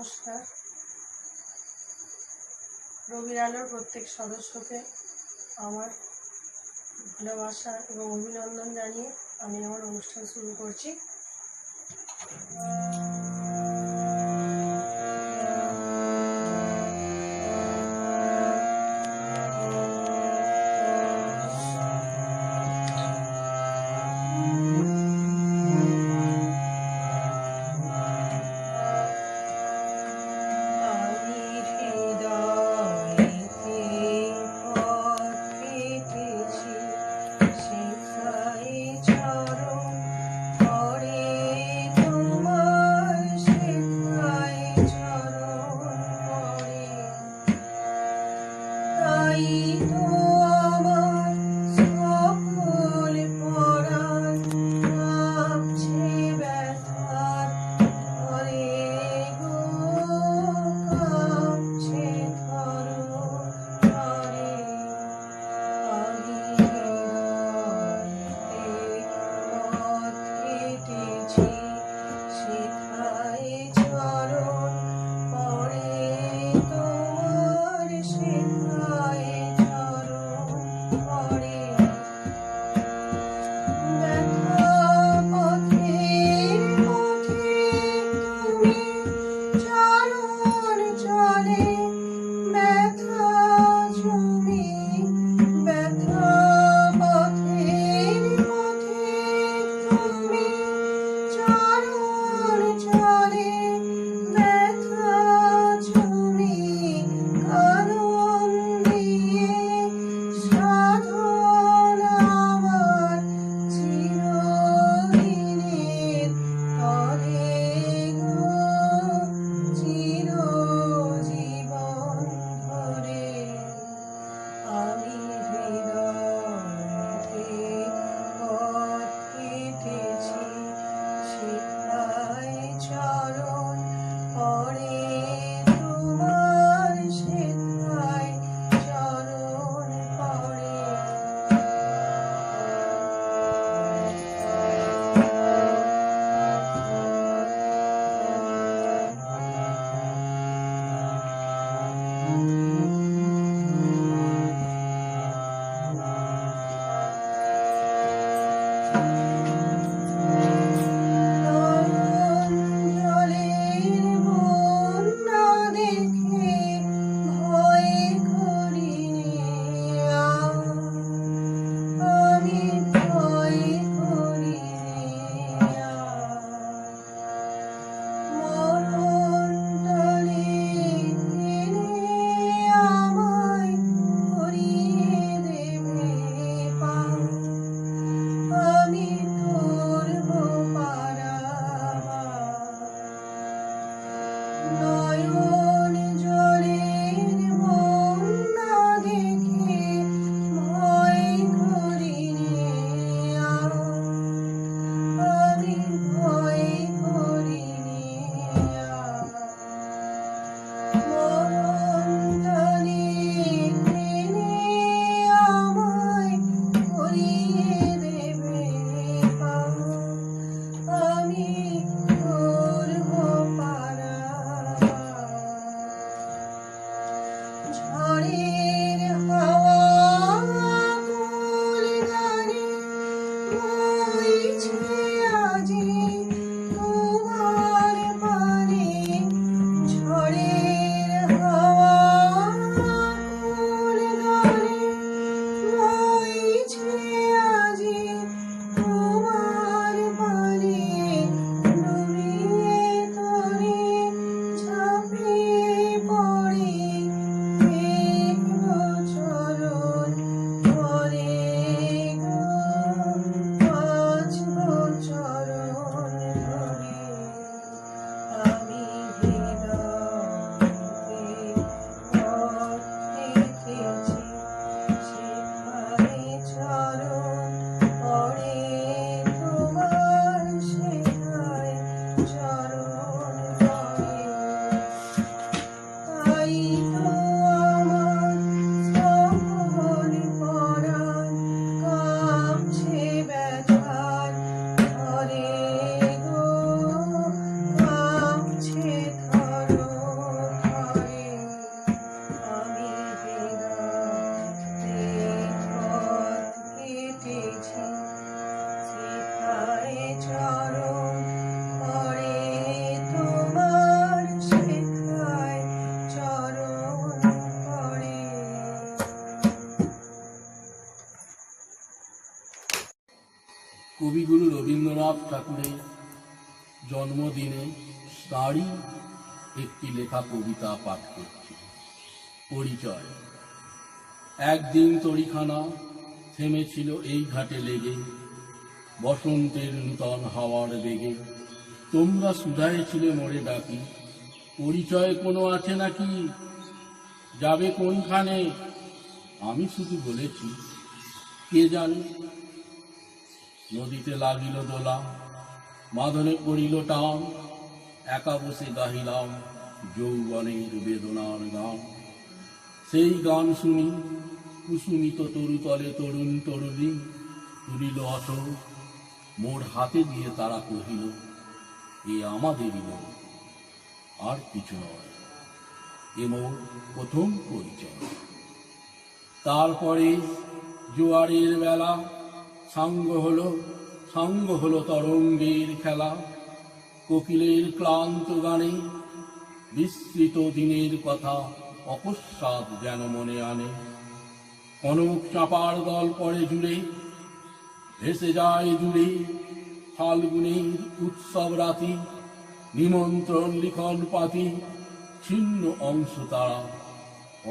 নমস্কার। রবির আলোর প্রত্যেক সদস্যকে আমার ভালোবাসা এবং অভিনন্দন জানিয়ে আমি আমার অনুষ্ঠান শুরু করছি। রবীন্দ্রনাথ ঠাকুরের জন্মদিনে তাঁরই একটি লেখা কবিতা পাঠ করছি। পরিচয়। একদিন তরিখানা থেমেছিল এই ঘাটে লেগে, বসন্তের নূতন হাওয়ার বেগে। তোমরা শুধাইছিলে মোরে ডাকি, পরিচয় কোনো আছে নাকি, যাবে কোনখানে? আমি শুধু বলেছি কে জানে। নদীতে লাগিল দোলা, মাধনে পড়িল টান, একা বসে গাহিলাম যৌবনের বেদনার গান। সেই গান শুনি কুসুমিত তরুতলে তরুণ তরুণী তুলিল আসর, মোর হাতে দিয়ে তারা কহিল এ আমাদেরই লোক, আর কিছু নয়। এ মোর প্রথম পরিচয়। তারপরে জোয়ারের বেলা, সাঙ্গ হলো তরঙ্গের খেলা। কোকিলের ক্লান্ত গানে বিস্তৃত দিনের কথা অকস্মাৎ যেন মনে আনে। কনক চাঁপার দল পরে জুড়ে, ভেসে যায় দূরে ফাল্গুনের উৎসব রাতি। নিমন্ত্রণ লিখন পাতি, ছিন্ন অংশ তারা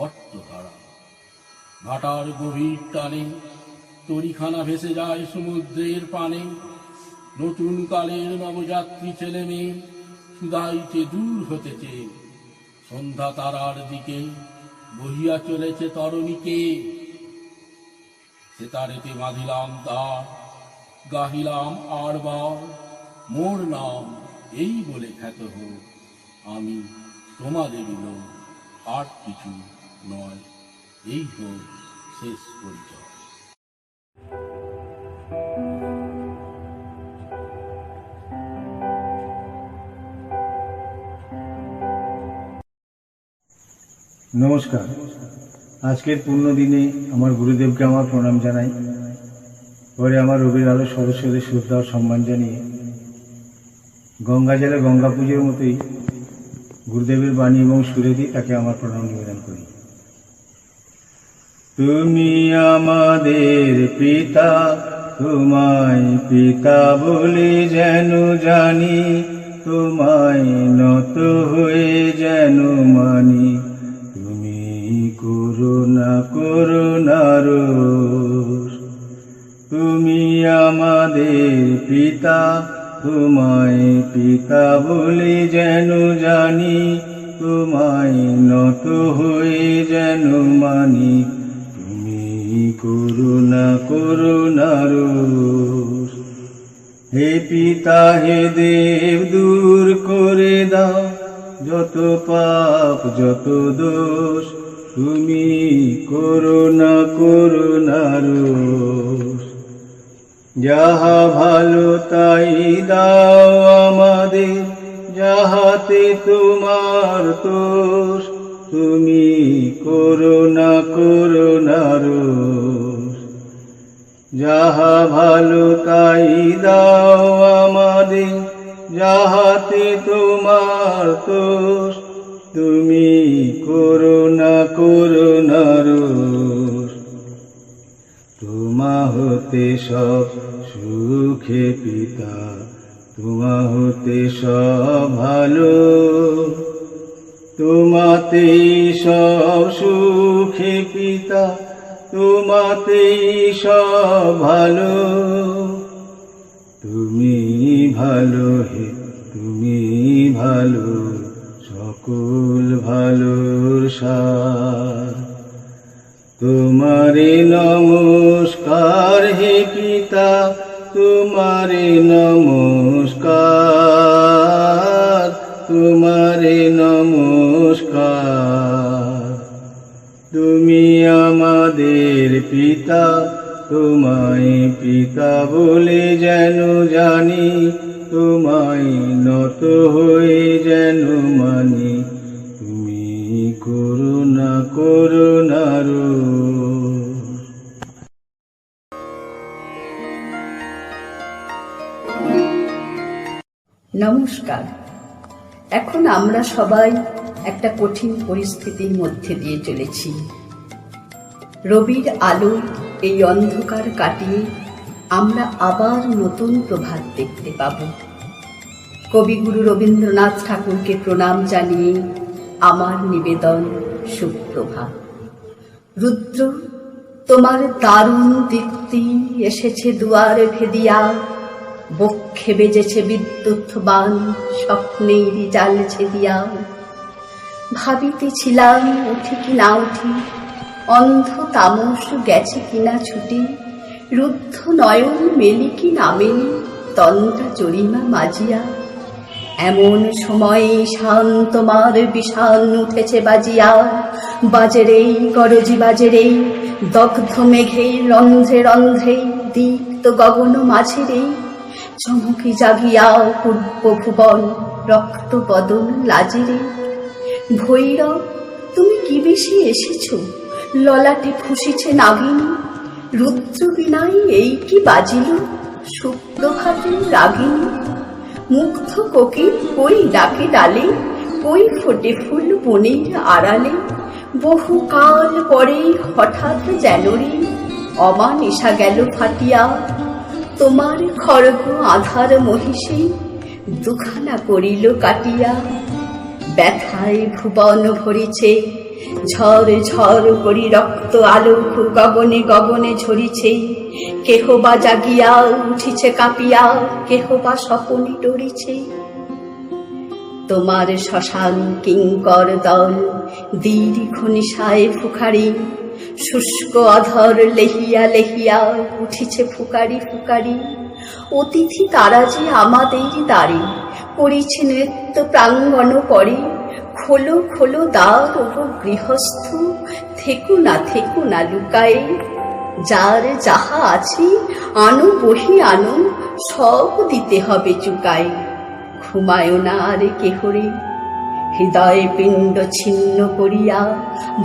অর্থধারা। ভাটার গভীর টানে তরিখানা ভেসে যায় সমুদ্রের পানে। নতুন কালের নবযাত্রী ছেলে মেয়ে সুদাইতে দূর হতেছে, সন্ধ্যা তারার দিকে বহিয়া চলেছে তরণীকে। সেতারেতে বাঁধিলাম তার, গাহিলাম আরবার মোর নাম এই বলে খ্যাত হোক, আমি তোমাদেরই লোক, আর কিছু নয়। এই হোক শেষ পরিচয়। নমস্কার। আজকের পূর্ণ দিনে আমার গুরুদেবকে আমার প্রণাম জানাই। পরে আমার রবির আলো সদস্যদের শ্রদ্ধা ও সম্মান জানিয়ে গঙ্গা জলে গঙ্গা পুজোর মতোই গুরুদেবের বাণী এবং সুরে দিয়ে তাকে আমার প্রণাম নিবেদন করি। তুমি আমাদের পিতা, তোমায় পিতা বলে যেন জানি, তোমায় নত হয়ে যেন মানি। তুমি করুণা করুণার, তুমি আমাদের পিতা, তোমায় পিতা বলে যেন জানি, তোমায় নত হয়ে যেন মানি। তুমি করুণা করুণার। হে পিতা হে দেব, দূর করে দাও যত পাপ যত দোষ, তুমি করুণা করুণার। যাহা ভালো তাই দাও আমাদের, যাহাতে তোমার দোষ, তুমি করুণা করুণার। যাহা ভালো তাই দাও আমাদের, যাহাতে তোমার দোষ, তুমি করুণা করুণার। তোমা হতে সব সুখে পিতা, তোমা হতে সব ভালো, তোমাতেই সব সুখে পিতা, তোমাতেই সব ভালো। তুমি ভালো হে তুমি ভালো, সকল ভালোর সার। তোমারে নমস্কার হে পিতা, তোমারে নমস্কার, তোমারে নমস্কার। তুমি আমাদের পিতা, তোমায় পিতা বলে যেন জানি, তোমায় নত হয়ে যেন মানি। তুমি করুণা করুণার। নমস্কার। এখন আমরা সবাই একটা কঠিন পরিস্থিতির মধ্যে দিয়ে চলেছি। রবির আলো এই অন্ধকার কাটিয়ে আমরা আবার নতুন প্রভাত দেখতে পাব। কবিগুরু রবীন্দ্রনাথ ঠাকুরকে প্রণাম জানিয়ে আমার নিবেদন সুপ্রভাত। রুদ্র, তোমার দারুণ দীপ্তি এসেছে দুয়ার ভেদিয়া, বক্ষে বেজেছে বিদ্যুৎ বাণ, স্বপ্নের জাল ছেদিয়া। ভাবিতেছিলাম উঠি কি না উঠি, অন্ধ তামস গেছে কিনা ছুটি, রুদ্ধ নয়ন মেলি কি না মেলি, তন্দ্রা জরিমা মাজিয়া। এমন সময়ে শান তোমার বিষাণ উঠেছে বাজিয়া, বাজেরে গরজি বাজেরে, দগ্ধ মেঘে রন্ধ্রে রন্ধ্রে, দীপ্ত গগন মাঝেরে, চমকি জাগিয়া পূর্ব ভুবন, রক্ত বদন লাজেরে। ভৈরব, তুমি কি বেশি এসেছ, ললাটে ফুসিছে নাগিনী, রুদ্র বিনাই এই কি বাজিল, সুপ্রভাতের রাগিনী। মুগ্ধ কোকিল কই ডাকে ডালে, কই ফোটে ফুল বনের আড়ালে, বহুকাল পরে হঠাৎ যেন রে অমানিশা গেল ফাটিয়া। তোমার খড়গ আধার মহিষী দুখানা করিল কাটিয়া, ব্যথায় ভুবন ভরিছে, ঝড় ঝড় করি রক্ত আলোক গগনে গগনে ঝরিছে। কেহ বা জাগিয়া উঠিছে কাঁপিয়া, কেহ বা স্বপনে ডরিছে। তোমার শ্মশান কিঙ্কর দল দীর্ঘ নিশায় ফুকারি, শুষ্ক অধর লেহিয়া লেহিয়া উঠিছে ফুকারি ফুকারি। অতিথি তারা যে আমাদের দ্বারে করিছে নৃত্য প্রাঙ্গণ পরে, খোলো খোলো দ্বার ও গৃহস্থ, থেকো না লুকায়ে। যার যাহা আছে আনো বহি আনো, সব দিতে হবে চুকায়। ঘুমায় না আর কেহরে, হৃদয় পিণ্ড ছিন্ন করিয়া,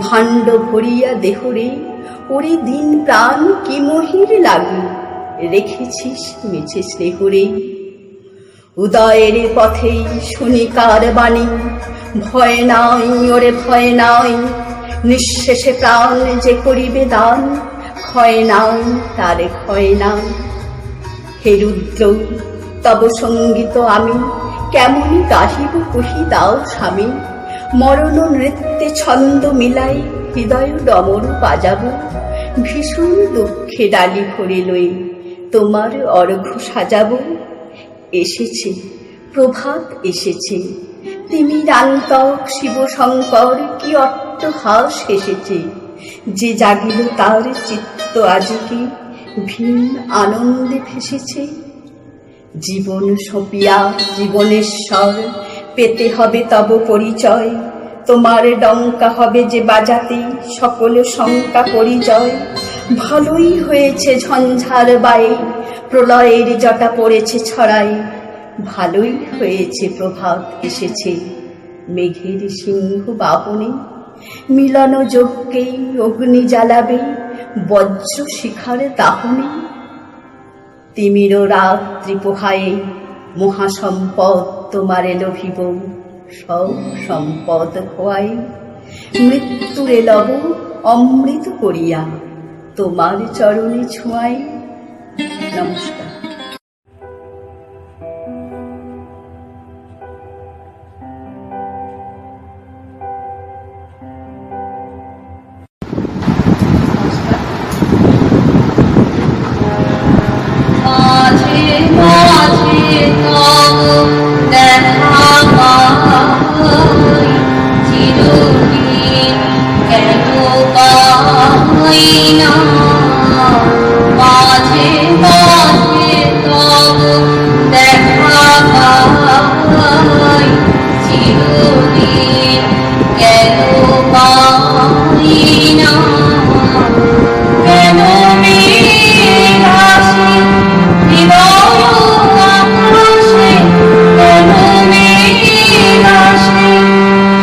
ভাণ্ড ভরিয়া দেহরে। ওরে দিন প্রাণ কি মহির লাগে, রেখেছিস মেছে স্নেহরে। উদয়ের পথেই শুনি কার বাণী, ভয় নাই ওরে ভয় নাই, নিঃশেষে প্রাণ যে করিবে দান, ক্ষয় নাই তার ক্ষয় নাই। হে রুদ্র, তব সঙ্গীত আমি কেমনি গাহিব কহি দাও স্বামী। মরণ নৃত্যে ছন্দ মিলাই হৃদয় ডমরু বাজাব, ভীষণ দুঃখে ডালি ভরে লই তোমার অর্ঘ্য সাজাব। এসেছে প্রভাত এসেছে, তিমিরান্তক শিব শঙ্কর কি অট্টহাস এসেছে। যে জাগিল তার চিত্ত আজিকে ভিন আনন্দে ভেসেছে। জীবন সঁপিয়া জীবনেশ্বর পেতে হবে তব পরিচয়, তোমার ডঙ্কা হবে যে বাজাতে সকল শঙ্কা পরিচয়। ভালোই হয়েছে ঝঞ্ঝার বায়ে, প্রলয়ের জটা পড়েছে ছড়ায়, ভালোই হয়েছে প্রভাত এসেছে মেঘের সিংহ বাহনে। মিলন যজ্ঞে অগ্নি জ্বালাবে বজ্র শিখার দাহনে। তিমির রাত্রি পোহায়ে মহাসম্পদ তোমারে লোভিব, সব সম্পদ খোয়াই মৃত্যুরে লব অমৃত করিয়া তোমার চরণে ছোঁয়াই। নমস্কার।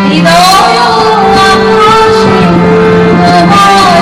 হৃদয় আকাশে তোমার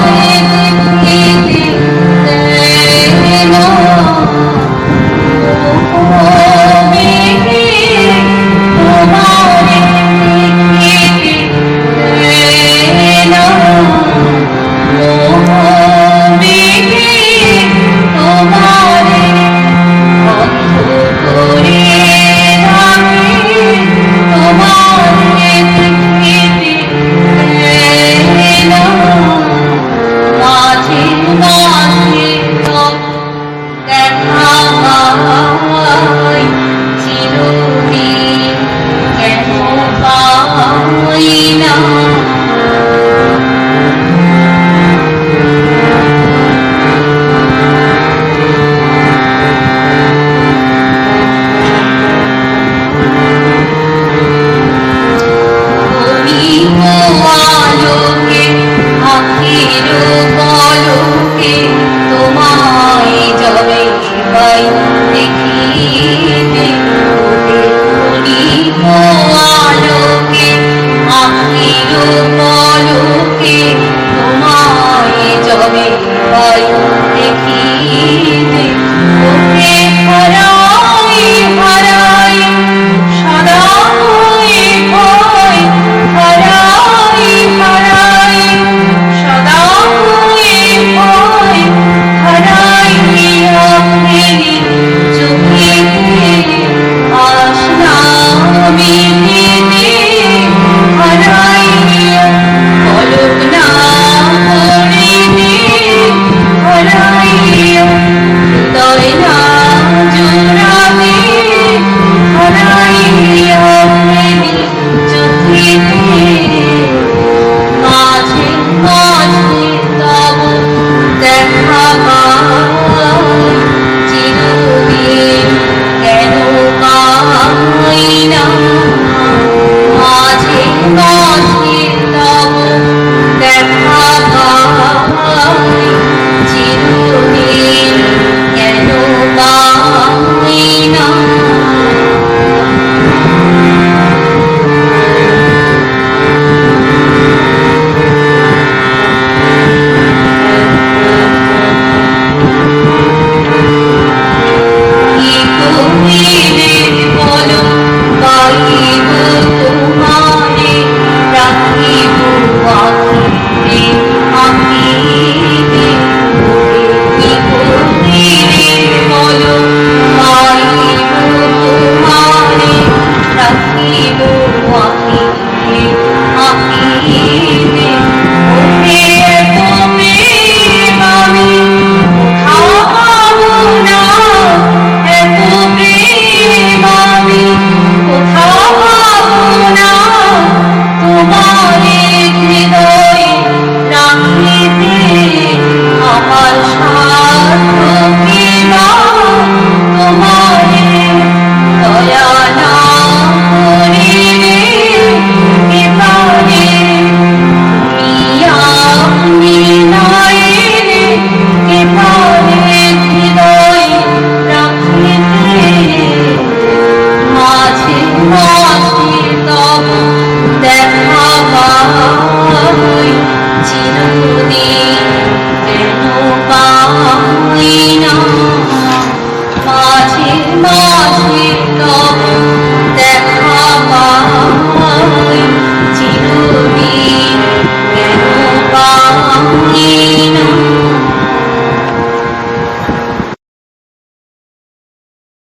তুমি